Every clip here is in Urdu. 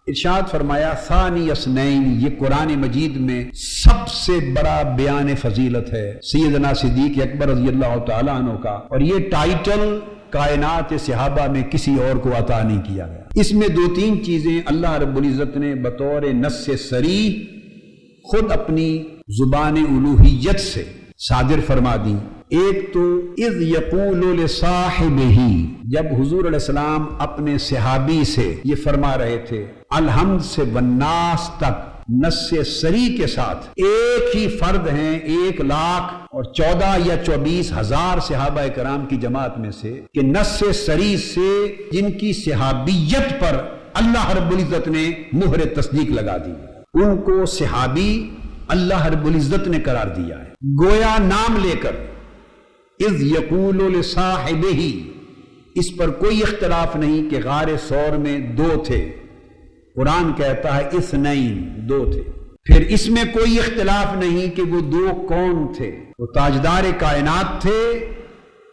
ارشاد فرمایا ثانی اثنین، یہ قرآن مجید میں سب سے بڑا بیان فضیلت ہے سیدنا صدیق اکبر رضی اللہ تعالیٰ عنہ کا، اور یہ ٹائٹل کائنات صحابہ میں کسی اور کو عطا نہیں کیا گیا۔ اس میں دو تین چیزیں اللہ رب العزت نے بطور نص صریح خود اپنی زبان الوہیت سے صادر فرما دی۔ ایک تو اذ یقول لصاحبہ، جب حضور علیہ السلام اپنے صحابی سے یہ فرما رہے تھے، الحمد سے والناس تک نص صریح کے ساتھ ایک ہی فرد ہیں 1,14,000 یا 24,000 صحابہ کرام کی جماعت میں سے کہ نص صریح سے جن کی صحابیت پر اللہ رب العزت نے مہر تصدیق لگا دی، ان کو صحابی اللہ رب العزت نے قرار دیا ہے، گویا نام لے کر۔ اذ یقول لصاحبہ، اس پر کوئی اختلاف نہیں کہ غار ثور میں 2 تھے، قرآن کہتا ہے اثنین، 2 تھے۔ پھر اس میں کوئی اختلاف نہیں کہ وہ 2 کون تھے، وہ تاجدار کائنات تھے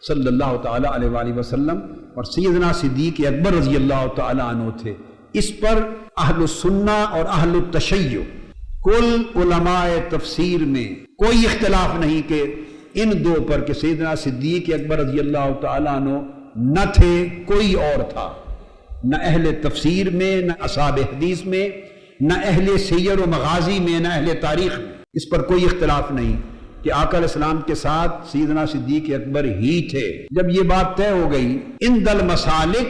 صلی اللہ تعالی علیہ وآلہ وسلم، اور سیدنا صدیق اکبر رضی اللہ تعالی عنہ تھے۔ اس پر اہل السنہ اور اہل التشیع کل علماء تفسیر میں کوئی اختلاف نہیں کہ ان 2 پر کہ سیدنا صدیق اکبر رضی اللہ تعالیٰ عنہ نہ تھے، کوئی اور تھا، نہ اہل تفسیر میں، نہ اصحاب حدیث میں، نہ اہل سیر و مغازی میں، نہ اہل تاریخ میں۔ اس پر کوئی اختلاف نہیں کہ آقا علیہ السلام کے ساتھ سیدنا صدیق اکبر ہی تھے۔ جب یہ بات طے ہو گئی، عند المسالک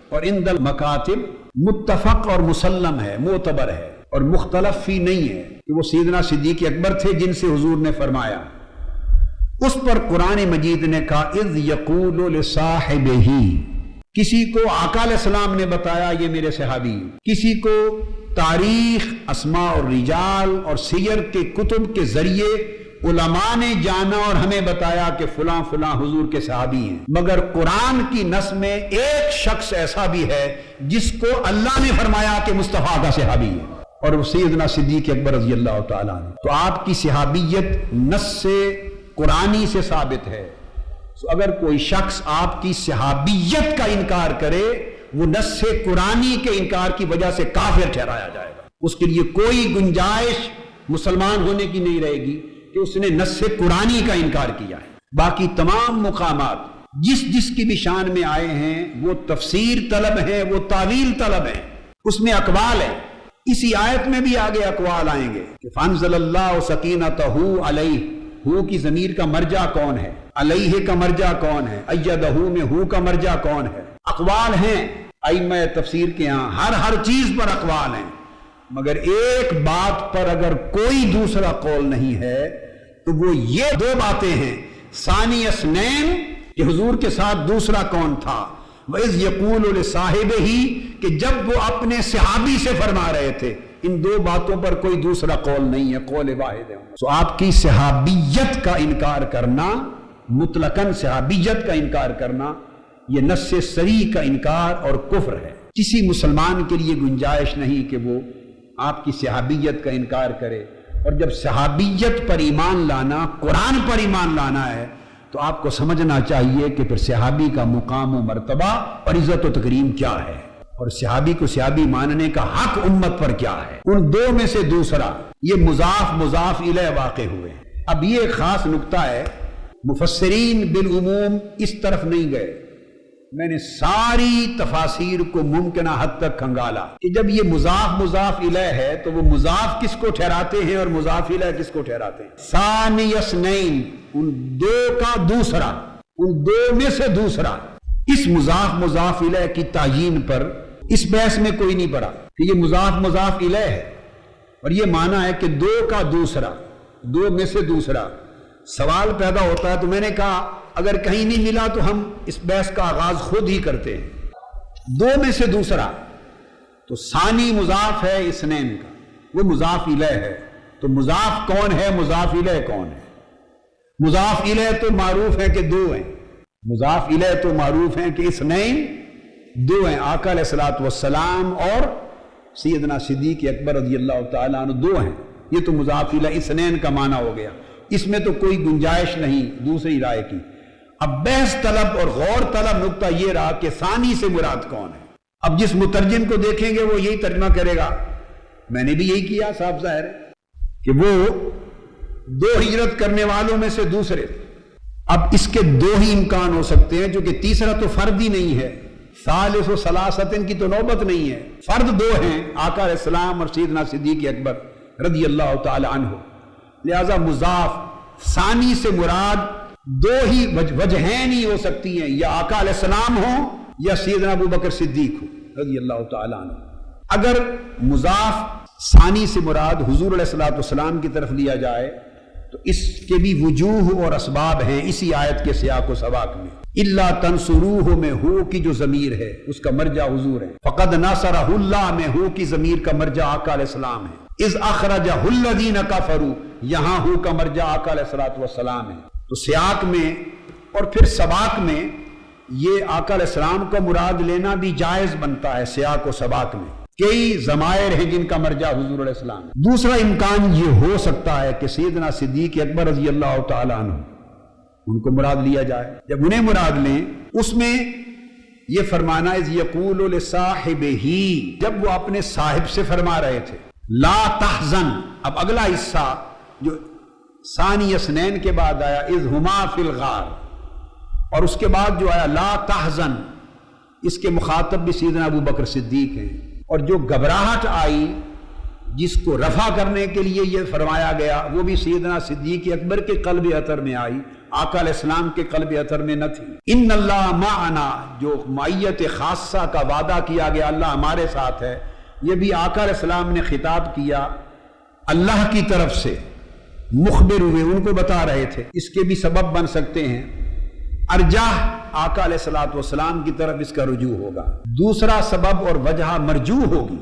اور عند المکاتب متفق اور مسلم ہے، معتبر ہے اور مختلف فی نہیں ہے کہ وہ سیدنا صدیق اکبر تھے جن سے حضور نے فرمایا۔ اس پر قرآن مجید نے کہا اذ یقول لصاحبہ، کسی کو آقا علیہ السلام نے بتایا یہ میرے صحابی، کسی کو تاریخ، اسماء اور رجال اور سیر کے کتب کے ذریعے علماء نے جانا اور ہمیں بتایا کہ فلاں فلاں حضور کے صحابی ہیں، مگر قرآن کی نص میں ایک شخص ایسا بھی ہے جس کو اللہ نے فرمایا کہ مصطفیٰ کا صحابی ہے، اور وہ سیدنا صدیق اکبر رضی اللہ تعالیٰ عنہ۔ تو آپ کی صحابیت نص سے قرآنی سے ثابت ہے۔ اگر کوئی شخص آپ کی صحابیت کا انکار کرے، وہ نص قرآنی کے انکار کی وجہ سے کافر ٹھہرایا جائے گا، اس کے لیے کوئی گنجائش مسلمان ہونے کی نہیں رہے گی کہ اس نے نص قرآنی کا انکار کیا ہے۔ باقی تمام مقامات جس کی بھی شان میں آئے ہیں وہ تفسیر طلب ہیں، وہ تعویل طلب ہیں، اس میں اقوال ہے۔ اسی آیت میں بھی آگے اقوال آئیں گے کہ فانزل اللہ سکینتہ علیہ، ہو کی ضمیر کا مرجع کون ہے، علیہ کا مرجع کون ہے، ایدہ میں ہو کا مرجع کون ہے، اقوال ہیں ائمہ تفسیر کے ہاں، ہر چیز پر اقوال ہیں، مگر ایک بات پر اگر کوئی دوسرا قول نہیں ہے تو وہ یہ 2 باتیں ہیں، ثانی اثنین کہ حضور کے ساتھ دوسرا کون تھا، وَإِذْ يَقُولُ لِصَاحِبِهِ کہ جب وہ اپنے صحابی سے فرما رہے تھے۔ ان 2 باتوں پر کوئی دوسرا قول نہیں ہے، قول واحد ہے۔ تو آپ کی صحابیت کا انکار کرنا، مطلقاً صحابیت کا انکار کرنا، یہ نص صریح کا انکار اور کفر ہے۔ کسی مسلمان کے لیے گنجائش نہیں کہ وہ آپ کی صحابیت کا انکار کرے، اور جب صحابیت پر ایمان لانا، قرآن پر ایمان لانا ہے تو آپ کو سمجھنا چاہیے کہ پھر صحابی کا مقام و مرتبہ اور عزت و تکریم کیا ہے، اور صحابی کو صحابی ماننے کا حق امت پر کیا ہے۔ ان 2 میں سے دوسرا، یہ مضاف الیہ واقع ہوئے۔ اب یہ ایک خاص نکتہ ہے، مفسرین بالعموم اس طرف نہیں گئے، میں نے ساری تفاسیر کو ممکنہ حد تک کھنگالا کہ جب یہ مضاف الیہ ہے تو وہ مضاف کس کو ٹھہراتے ہیں اور مضاف الیہ کس کو ٹھہراتے ہیں؟ ثانی اثنین، ان 2 کا دوسرا، ان 2 میں سے دوسرا۔ اس مضاف الیہ کی تعیین پر اس بحث میں کوئی نہیں پڑا کہ یہ مضاف الیہ ہے، اور یہ معنی ہے کہ 2 کا دوسرا، 2 میں سے دوسرا۔ سوال پیدا ہوتا ہے تو میں نے کہا اگر کہیں نہیں ملا تو ہم اس بحث کا آغاز خود ہی کرتے ہیں۔ 2 میں سے دوسرا تو ثانی مضاف ہے اثنین کا، وہ مضاف الیہ ہے، تو مضاف کون ہے، مضاف الیہ کون ہے؟ مضاف الیہ تو معروف ہے کہ 2 ہیں، مضاف الیہ تو معروف ہیں کہ اثنین 2 ہیں، آقا علیہ الصلوۃ والسلام اور سیدنا صدیق اکبر رضی اللہ تعالیٰ عنہ 2 ہیں، یہ تو مضاف الیہ اثنین کا معنی ہو گیا، اس میں تو کوئی گنجائش نہیں دوسری رائے کی۔ اب بحث طلب اور غور طلب نقطہ یہ رہا کہ ثانی سے مراد کون ہے؟ اب جس مترجم کو دیکھیں گے وہ یہی ترجمہ کرے گا، میں نے بھی یہی کیا، صاف ظاہر ہے کہ وہ دو ہجرت کرنے والوں میں سے دوسرے تھے۔ اب اس کے دو ہی امکان ہو سکتے ہیں، جو کہ تیسرا تو فرد ہی نہیں ہے، ثالث و ثلاثتن کی تو نوبت نہیں ہے، فرد دو ہیں، آقا علیہ السلام اور سیدنا صدیق اکبر رضی اللہ تعالی عنہ، لہذا مضاف ثانی سے مراد دو ہی وجہیں ہی ہو سکتی ہیں، یا آقا علیہ السلام ہو یا سیدنا ابو بکر صدیق ہو رضی اللہ تعالی عنہ۔ اگر مضاف ثانی سے مراد حضور علیہ السلام کی طرف لیا جائے تو اس کے بھی وجوہ اور اسباب ہیں اسی آیت کے سیاق و سباق میں۔ الا تنصروہ میں ہو کی جو ضمیر ہے اس کا مرجع حضور ہے، فقد نصرہ اللہ میں ہو کی ضمیر کا مرجع آقا علیہ السلام ہے، اذ اخرجہ الذین کفروا یہاں ہو کا مرجع آقا علیہ السلام ہے۔ تو سیاق میں اور پھر سباق میں یہ آقا علیہ السلام کا مراد لینا بھی جائز بنتا ہے سیاق و سباق میں، کئی ضمائر ہیں جن کا مرجع حضور علیہ السلام ہے۔ دوسرا امکان یہ ہو سکتا ہے کہ سیدنا صدیق اکبر رضی اللہ تعالی عنہ ان کو مراد لیا جائے۔ جب انہیں مراد لیں اس میں یہ فرمانا اذ یقول لصاحبہ، جب وہ اپنے صاحب سے فرما رہے تھے لا تحزن، اب اگلا حصہ جو ثانی اثنین کے بعد آیا اذ ہما فی الغار، اور اس کے بعد جو آیا لا تحزن، اس کے مخاطب بھی سیدنا ابو بکر صدیق ہیں، اور جو گھبراہٹ آئی جس کو رفع کرنے کے لیے یہ فرمایا گیا وہ بھی سیدنا صدیق اکبر کے قلب اطہر میں آئی، آقا علیہ السلام کے قلب اطہر میں نہ تھی۔ ان اللہ معنا، جو معیت خاصہ کا وعدہ کیا گیا اللہ ہمارے ساتھ ہے، یہ بھی آقا علیہ السلام نے خطاب کیا اللہ کی طرف سے، مخبر ہوئے ان کو بتا رہے تھے، اس کے بھی سبب بن سکتے ہیں۔ ارجح آقا علیہ السلام کی طرف اس کا رجوع ہوگا، دوسرا سبب اور وجہ مرجوع ہوگی،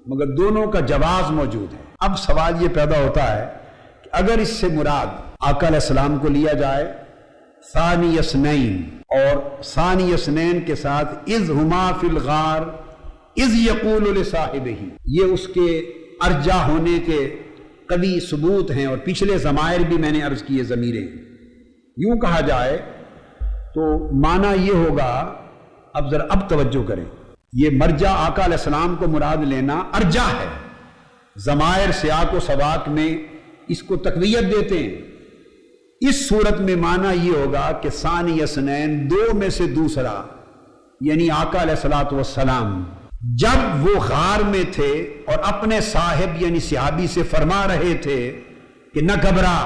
مگر دونوں کا جواز موجود ہے۔ اب سوال یہ پیدا ہوتا ہے کہ اگر اس سے مراد آقا علیہ السلام کو لیا جائے ثانی اثنین، اور ثانی اثنین کے ساتھ اذ ہما فی الغار اذ یقول لصاحبہ، یہ اس کے ارجح ہونے کے قوی ثبوت ہیں، اور پچھلے ضمائر بھی میں نے عرض کیے ضمیریں، یوں کہا جائے تو معنی یہ ہوگا، اب توجہ کریں، یہ مرجع آقا علیہ السلام کو مراد لینا ارجح ہے، ضمائر سیاق و سباق میں اس کو تقویت دیتے ہیں۔ اس صورت میں معنی یہ ہوگا کہ ثانی اثنین دو میں سے دوسرا، یعنی آقا علیہ السلام جب وہ غار میں تھے اور اپنے صاحب یعنی صحابی سے فرما رہے تھے کہ نہ گھبرا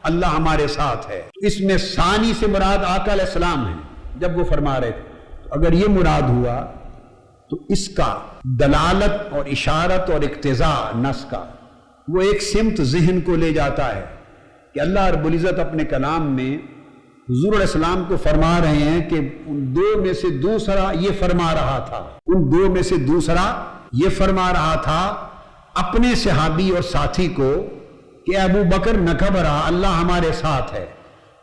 اللہ ہمارے ساتھ ہے، اس میں ثانی سے مراد آقا علیہ السلام ہے جب وہ فرما رہے تھے، تو اگر یہ مراد ہوا تو اس کا دلالت اور اشارت اور اقتضاء نص کا وہ ایک سمت ذہن کو لے جاتا ہے کہ اللہ رب العزت اپنے کلام میں حضور علیہ السلام کو فرما رہے ہیں کہ ان دو میں سے دوسرا یہ فرما رہا تھا، ان دو میں سے دوسرا یہ فرما رہا تھا اپنے صحابی اور ساتھی کو کہ ابو بکر نہ گھبرا اللہ ہمارے ساتھ ہے۔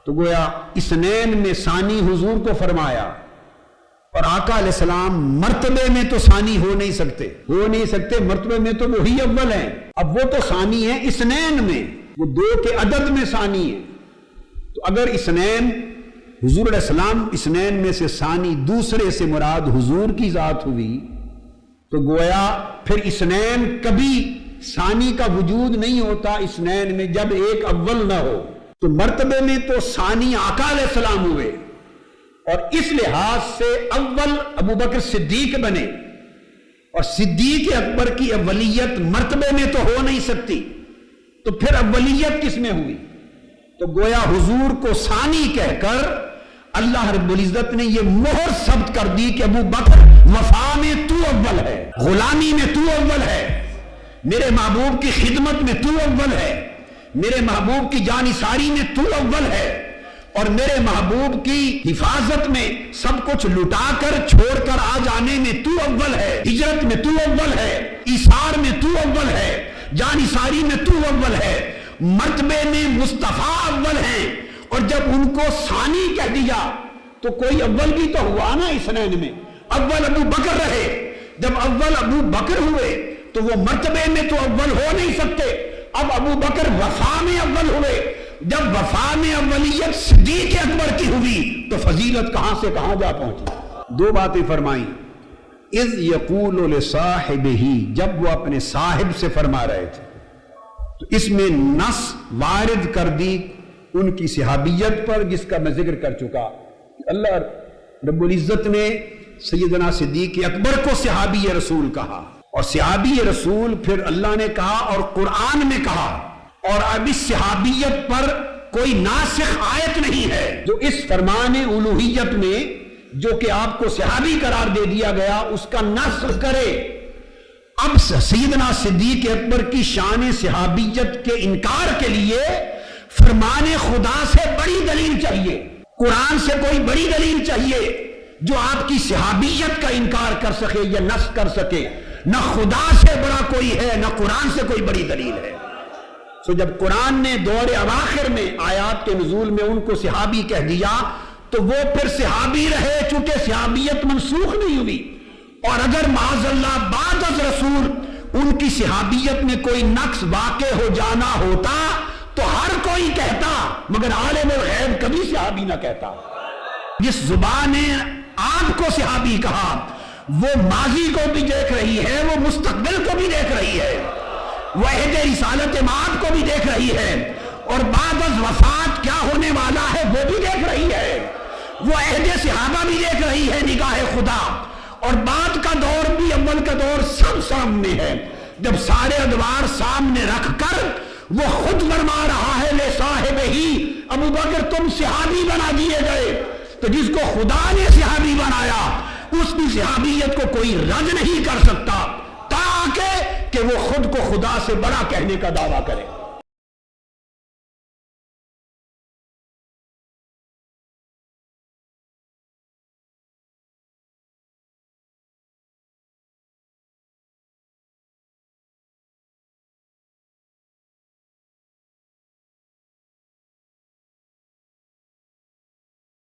تو گویا اثنین میں ثانی حضور کو فرمایا، اور آقا علیہ السلام مرتبے میں تو ثانی ہو نہیں سکتے، مرتبے میں تو وہی اول ہیں، اب وہ تو ثانی ہے اثنین میں، وہ دو کے عدد میں ثانی ہے۔ تو اگر اثنین حضور علیہ السلام اثنین میں سے ثانی دوسرے سے مراد حضور کی ذات ہوئی تو گویا پھر اثنین کبھی ثانی کا وجود نہیں ہوتا اثنین میں جب ایک اول نہ ہو، تو مرتبے میں تو ثانی آقا علیہ السلام ہوئے، اور اس لحاظ سے اول ابو بکر صدیق بنے، اور صدیق اکبر کی اولیت مرتبے میں تو ہو نہیں سکتی، تو پھر اولیت کس میں ہوئی؟ تو گویا حضور کو ثانی کہہ کر اللہ رب العزت نے یہ مہر ثبت کر دی کہ ابو بکر وفا میں تو اول ہے، غلامی میں تو اول ہے، میرے محبوب کی خدمت میں تو اول ہے، میرے محبوب کی جانثاری میں تو اول ہے، اور میرے محبوب کی حفاظت میں سب کچھ لٹا کر چھوڑ کر آ جانے میں تو اول ہے، ہجرت میں تو اول ہے، ایثار میں تو اول ہے، جانثاری میں تو اول ہے، مرتبے میں مصطفیٰ اول ہیں، اور جب ان کو ثانی کہہ دیا تو کوئی اول بھی تو ہوا نا اثنین میں، اول ابو بکر رہے، جب اول ابو بکر ہوئے تو وہ مرتبے میں تو اول ہو نہیں سکتے، اب ابو بکر وفا میں اول ہوئے، جب وفا میں اولیت صدیق اکبر کی ہوئی تو فضیلت کہاں سے کہاں جا پہنچی۔ دو باتیں فرمائیں، اذ یقول لصاحبہ، جب وہ اپنے صاحب سے فرما رہے تھے. تو اس میں نص وارد کر دی ان کی صحابیت پر، جس کا میں ذکر کر چکا. اللہ رب العزت نے سیدنا صدیق اکبر کو صحابی رسول کہا، اور صحابی رسول پھر اللہ نے کہا اور قرآن میں کہا. اور اب اس صحابیت پر کوئی ناسخ آیت نہیں ہے جو اس فرمان الوہیت میں جو کہ آپ کو صحابی قرار دے دیا گیا اس کا نسخ کرے. اب سیدنا صدیق اکبر کی شان صحابیت کے انکار کے لیے فرمان خدا سے بڑی دلیل چاہیے، قرآن سے کوئی بڑی دلیل چاہیے جو آپ کی صحابیت کا انکار کر سکے یا نسخ کر سکے. نہ خدا سے بڑا کوئی ہے، نہ قرآن سے کوئی بڑی دلیل ہے. سو جب قرآن نے دور اواخر میں آیات کے نزول میں ان کو صحابی کہہ دیا تو وہ پھر صحابی رہے، چونکہ صحابیت منسوخ نہیں ہوئی. اور اگر معاذ اللہ بعد از رسول ان کی صحابیت میں کوئی نقص واقع ہو جانا ہوتا تو ہر کوئی کہتا، مگر عالم الغیب کبھی صحابی نہ کہتا. جس زبان نے آپ کو صحابی کہا وہ ماضی کو بھی دیکھ رہی ہے، وہ مستقبل کو بھی دیکھ رہی ہے، وہ عہد رسالت مآب کو بھی دیکھ رہی ہے، اور بعد از وفات کیا ہونے والا ہے وہ بھی دیکھ رہی ہے. وہ عہد صحابہ بھی دیکھ رہی ہے نگاہ خدا، اور بعد کا دور بھی اول کا دور سب سامنے ہے. جب سارے ادوار سامنے رکھ کر وہ خود فرما رہا ہے لے صاحب ہی ابو بکر تم صحابی بنا دیے گئے. تو جس کو خدا نے صحابی بنایا اس کی صحابیت کو کوئی رد نہیں کر سکتا تاکہ کہ وہ خود کو خدا سے بڑا کہنے کا دعویٰ کرے.